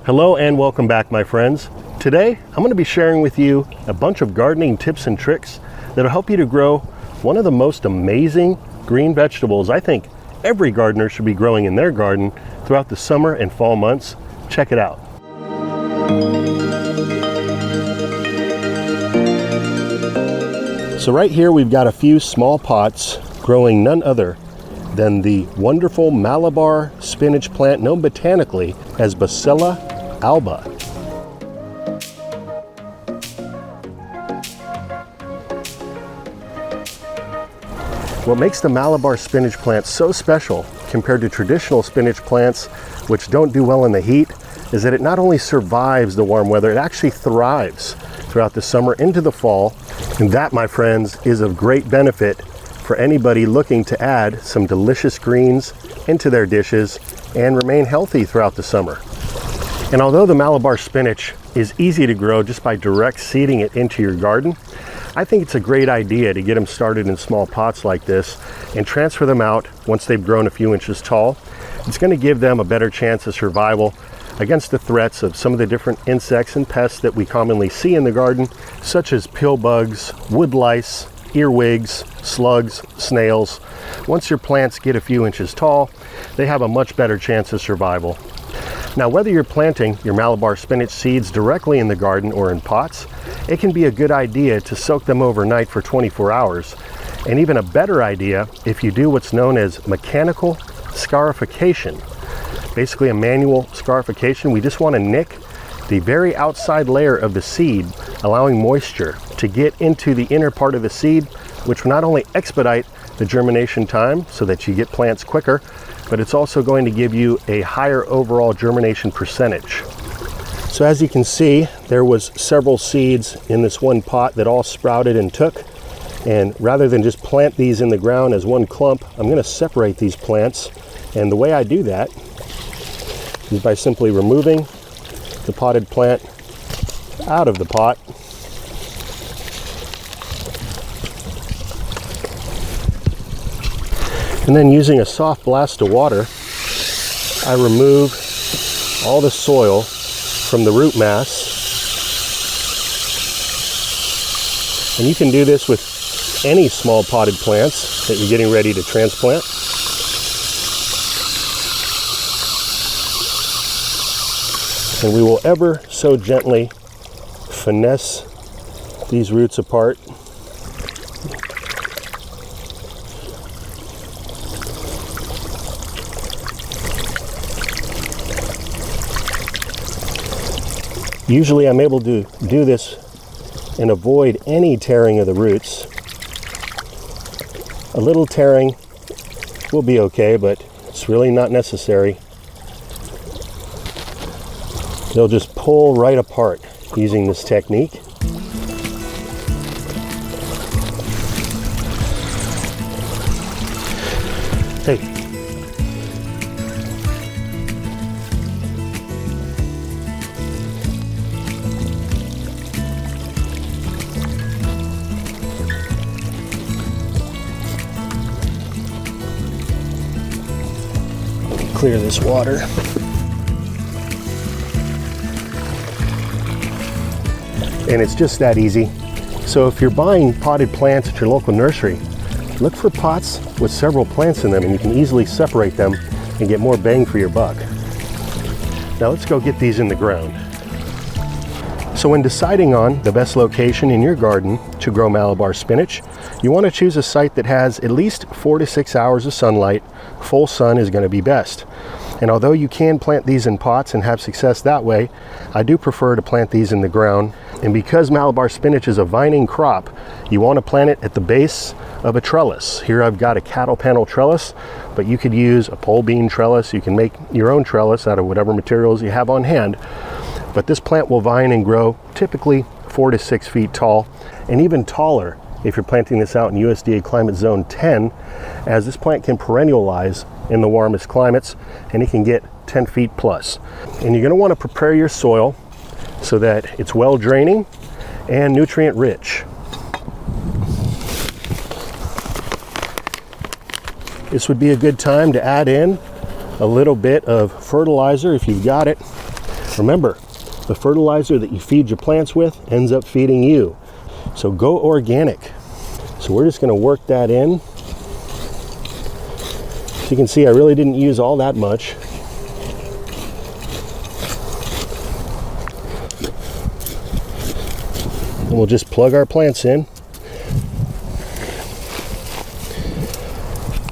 Hello and welcome back, my friends. Today I'm going to be sharing with you a bunch of gardening tips and tricks that'll help you to grow one of the most amazing green vegetables I think every gardener should be growing in their garden throughout the summer and fall months. Check it out. So right here we've got a few small pots growing none other than the wonderful Malabar spinach plant known botanically as Basella alba. What makes the Malabar spinach plant so special compared to traditional spinach plants which don't do well in the heat is that it not only survives the warm weather, it actually thrives throughout the summer into the fall. And that, my friends, is of great benefit for anybody looking to add some delicious greens into their dishes and remain healthy throughout the summer. And although the Malabar spinach is easy to grow just by direct seeding it into your garden, I think it's a great idea to get them started in small pots like this and transfer them out once they've grown a few inches tall. It's going to give them a better chance of survival against the threats of some of the different insects and pests that we commonly see in the garden, such as pill bugs, wood lice, earwigs, slugs, snails. Once your plants get a few inches tall, they have a much better chance of survival. Now, whether you're planting your Malabar spinach seeds directly in the garden or in pots, it can be a good idea to soak them overnight for 24 hours. And even a better idea if you do what's known as mechanical scarification. Basically a manual scarification. We just want to nick the very outside layer of the seed, allowing moisture to get into the inner part of the seed, which will not only expedite the germination time so that you get plants quicker, but it's also going to give you a higher overall germination percentage. So as you can see, there was several seeds in this one pot that all sprouted and took. And rather than just plant these in the ground as one clump, I'm going to separate these plants. And the way I do that is by simply removing the potted plant out of the pot. And then using a soft blast of water, I remove all the soil from the root mass. And you can do this with any small potted plants that you're getting ready to transplant. And we will ever so gently finesse these roots apart. Usually I'm able to do this and avoid any tearing of the roots. A little tearing will be okay, but it's really not necessary. They'll just pull right apart using this technique. Hey. Clear this water. And it's just that easy. So if you're buying potted plants at your local nursery, look for pots with several plants in them and you can easily separate them and get more bang for your buck. Now let's go get these in the ground. So when deciding on the best location in your garden to grow Malabar spinach, you want to choose a site that has at least 4 to 6 hours of sunlight. Full sun is going to be best. And although you can plant these in pots and have success that way, I do prefer to plant these in the ground. And because Malabar spinach is a vining crop, you want to plant it at the base of a trellis. Here I've got a cattle panel trellis, but you could use a pole bean trellis. You can make your own trellis out of whatever materials you have on hand. But this plant will vine and grow typically 4 to 6 feet tall, and even taller if you're planting this out in USDA climate zone 10, as this plant can perennialize in the warmest climates and it can get 10 feet plus. And you're going to want to prepare your soil so that it's well draining and nutrient rich. This would be a good time to add in a little bit of fertilizer if you've got it. Remember, the fertilizer that you feed your plants with ends up feeding you. So go organic. So we're just going to work that in. As you can see, I really didn't use all that much. And we'll just plug our plants in.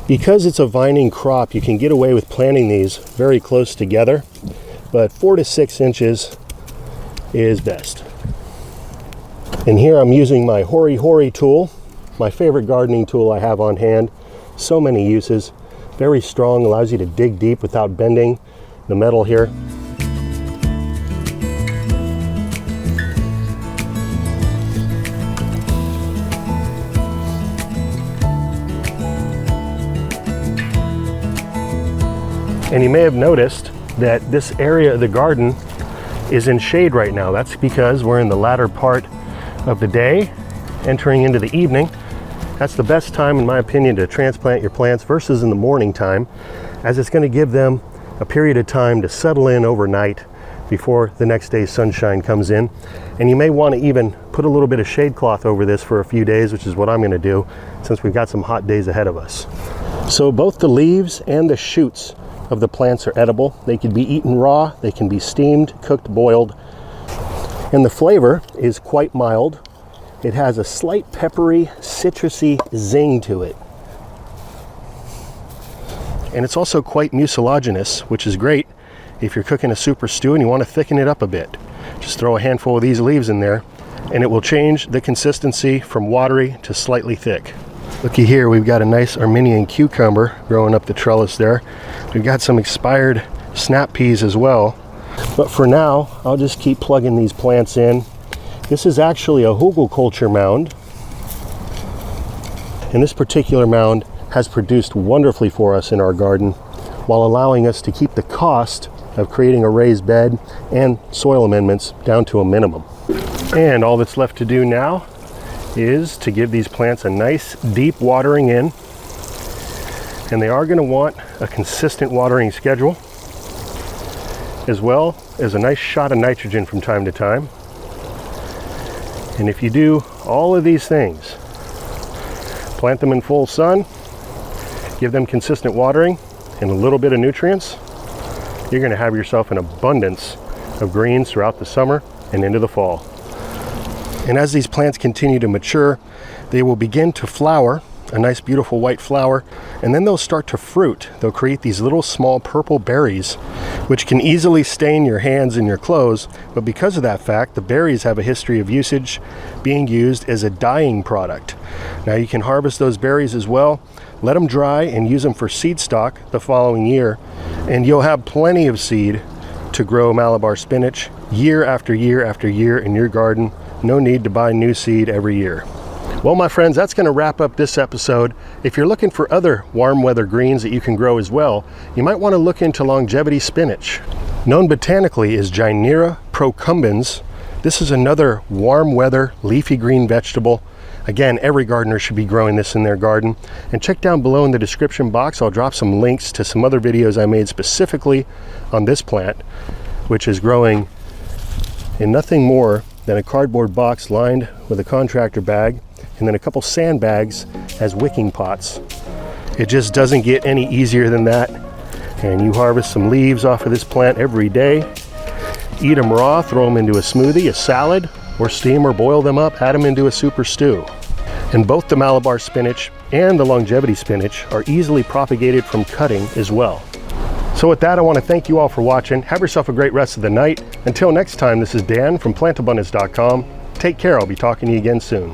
Because it's a vining crop, you can get away with planting these very close together, but 4 to 6 inches is best. And here I'm using my 𝗏𝗿𝗃𝗃 tool, my favorite gardening tool I have on hand. So many uses. Very strong, allows you to dig deep without bending the metal here. And you may have noticed that this area of the garden is in shade right now. That's because we're in the latter part of the day, entering into the evening. That's the best time, in my opinion, to transplant your plants versus in the morning time, as it's going to give them a period of time to settle in overnight before the next day's sunshine comes in. And you may want to even put a little bit of shade cloth over this for a few days, which is what I'm going to do since we've got some hot days ahead of us. So both the leaves and the shoots of the plants are edible. They can be eaten raw, they can be steamed, cooked, boiled, and the flavor is quite mild. It has a slight peppery, citrusy zing to it. And it's also quite mucilaginous, which is great if you're cooking a super stew and you want to thicken it up a bit. Just throw a handful of these leaves in there and it will change the consistency from watery to slightly thick. Looky here, we've got a nice Armenian cucumber growing up the trellis there. We've got some expired snap peas as well. But for now, I'll just keep plugging these plants in. This is actually a 𝗙𝗏𝗃𝗫𝗁 culture mound. And this particular mound has produced wonderfully for us in our garden, while allowing us to keep the cost of creating a raised bed and soil amendments down to a minimum. And all that's left to do now is to give these plants a nice deep watering in. And they are going to want a consistent watering schedule, as well as a nice shot of nitrogen from time to time. And if you do all of these things, plant them in full sun, give them consistent watering and a little bit of nutrients, you're going to have yourself an abundance of greens throughout the summer and into the fall. And as these plants continue to mature, they will begin to flower, a nice beautiful white flower, and then they'll start to fruit. They'll create these little small purple berries, which can easily stain your hands and your clothes, but because of that fact, the berries have a history of usage being used as a dyeing product. Now you can harvest those berries as well, let them dry and use them for seed stock the following year, and you'll have plenty of seed to grow Malabar spinach year after year after year in your garden. No need to buy new seed every year. Well, my friends, that's going to wrap up this episode. If you're looking for other warm weather greens that you can grow as well, you might want to look into longevity spinach. Known botanically as 𝗙𝗍𝗃 procumbens, this is another warm weather leafy green vegetable. Again, every gardener should be growing this in their garden. And check down below in the description box, I'll drop some links to some other videos I made specifically on this plant, which is growing in nothing more than a cardboard box lined with a contractor bag, and then a couple sandbags as wicking pots. It just doesn't get any easier than that. And you harvest some leaves off of this plant every day, eat them raw, throw them into a smoothie, a salad, or steam or boil them up, add them into a super stew. And both the Malabar spinach and the longevity spinach are easily propagated from cutting as well. So with that, I want to thank you all for watching. Have yourself a great rest of the night. Until next time, this is Dan from plantabundance.com. Take care. I'll be talking to you again soon.